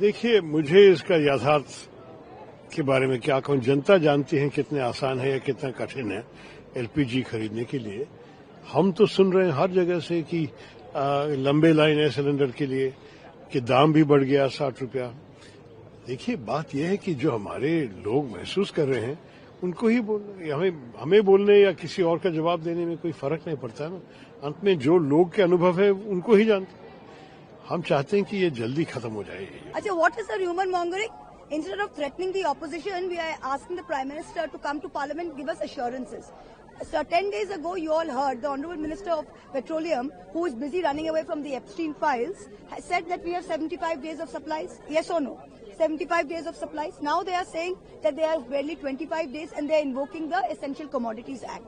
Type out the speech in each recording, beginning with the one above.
देखिए, मुझे इसका यथार्थ के बारे में क्या कहूँ। जनता जानती है कितने आसान है या कितना कठिन है एलपीजी खरीदने के लिए। हम तो सुन रहे हैं हर जगह से कि लंबे लाइन है सिलेंडर के लिए, कि दाम भी बढ़ गया 60 रुपया। देखिए, बात यह है कि जो हमारे लोग महसूस कर रहे हैं उनको ही बोलना, हमें बोलने या किसी और का जवाब देने में कोई फर्क नहीं पड़ता ना। अंत में जो लोग के अनुभव है उनको ही जानते। हम चाहते हैं कि ये जल्दी खत्म हो जाए। अच्छा, what is the rumor mongering? Instead of threatening the opposition, we are asking the Prime Minister to come to Parliament, give us assurances. So 10 days ago, you all heard the Honourable Minister of Petroleum, who is busy running away from the Epstein files, has said that we have 75 days of supplies. Yes or no? 75 days of supplies. Now they are saying that they have barely 25 days and they are invoking the Essential Commodities Act.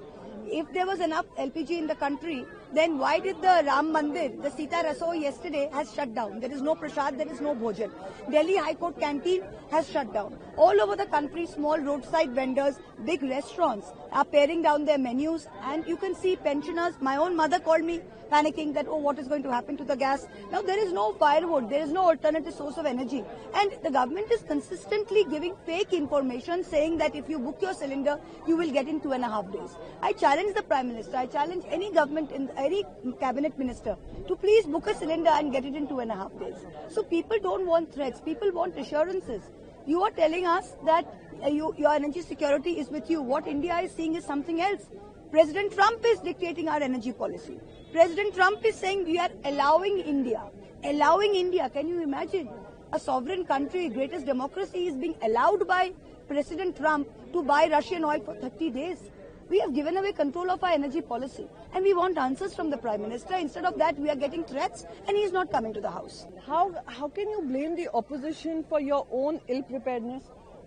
If there was enough LPG in the country, then why did the Ram Mandir, the Sita Rasoi yesterday has shut down? There is no prasad, there is no bhojan. Delhi High Court canteen has shut down. All over the country, small roadside vendors, big restaurants are paring down their menus, and you can see pensioners. My own mother called me panicking that, oh, what is going to happen to the gas? Now there is no firewood, there is no alternative source of energy. And the government is consistently giving fake information saying that if you book your cylinder, you will get in 2.5 days. I challenge the Prime Minister, I challenge any government, any cabinet minister to please book a cylinder and get it in 2.5 days. So people don't want threats, people want assurances. You are telling us that your energy security is with you. What India is seeing is something else. President Trump is dictating our energy policy. President Trump is saying we are allowing India. Allowing India, can you imagine? A sovereign country, greatest democracy, is being allowed by President Trump to buy Russian oil for 30 days. We have given away control of our energy policy and we want answers from the Prime Minister. Instead of that, we are getting threats and he is not coming to the House. How can you blame the opposition for your own ill-preparedness,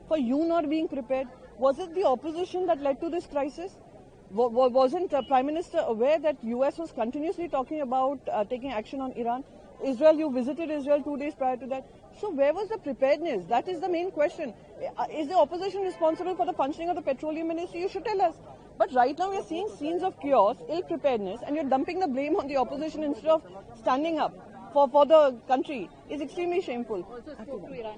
for you not being prepared? Was it the opposition that led to this crisis? Wasn't the Prime Minister aware that US was continuously talking about taking action on Iran? Israel, you visited Israel 2 days prior to that. So where was the preparedness? That is the main question. Is the opposition responsible for the functioning of the petroleum ministry? You should tell us. But right now we are seeing scenes of chaos, ill-preparedness, and you're dumping the blame on the opposition instead of standing up for the country. Is extremely shameful. Also spoke to Iran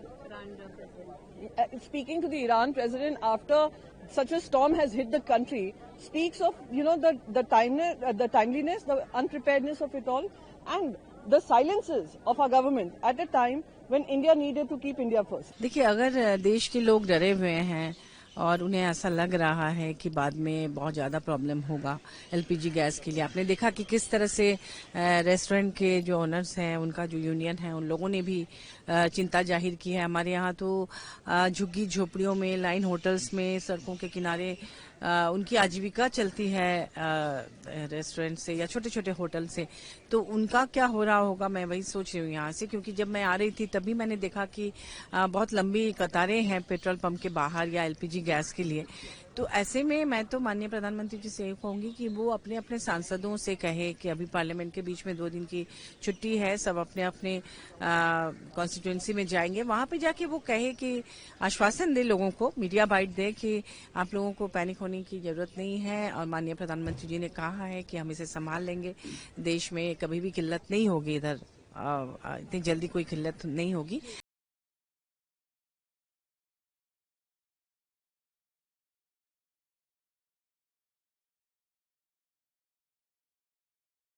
president. Speaking to the Iran president after such a storm has hit the country speaks of, the timeliness, the unpreparedness of it all, and the silences of our government at a time when India needed to keep India first. देखिए, अगर देश के लोग डरे हुए हैं और उन्हें ऐसा लग रहा है कि बाद में बहुत ज़्यादा प्रॉब्लम होगा एलपीजी गैस के लिए, आपने देखा कि किस तरह से रेस्टोरेंट के जो ओनर्स हैं, उनका जो यूनियन है, उन लोगों ने भी चिंता जाहिर की है। हमारे यहाँ तो झुग्गी झोपड़ियों में, लाइन होटल्स में, सड़कों के किनारे उनकी आजीविका चलती है रेस्टोरेंट से या छोटे छोटे होटल से। तो उनका क्या हो रहा होगा, मैं वही सोच रही हूँ यहाँ से, क्योंकि जब मैं आ रही थी तभी मैंने देखा कि बहुत लंबी कतारें हैं पेट्रोल पंप के बाहर या एलपीजी गैस के लिए। तो ऐसे में मैं तो माननीय प्रधानमंत्री जी से ये कहूंगी कि वो अपने अपने सांसदों से कहे कि अभी पार्लियामेंट के बीच में 2 दिन की छुट्टी है, सब अपने अपने कॉन्स्टिट्यूएंसी में जाएंगे, वहां पे जाके वो कहे कि आश्वासन दे लोगों को, मीडिया बाइट दे कि आप लोगों को पैनिक होने की जरूरत नहीं है और माननीय प्रधानमंत्री जी ने कहा है कि हम इसे संभाल लेंगे, देश में कभी भी किल्लत नहीं होगी, इधर इतनी जल्दी कोई किल्लत नहीं होगी।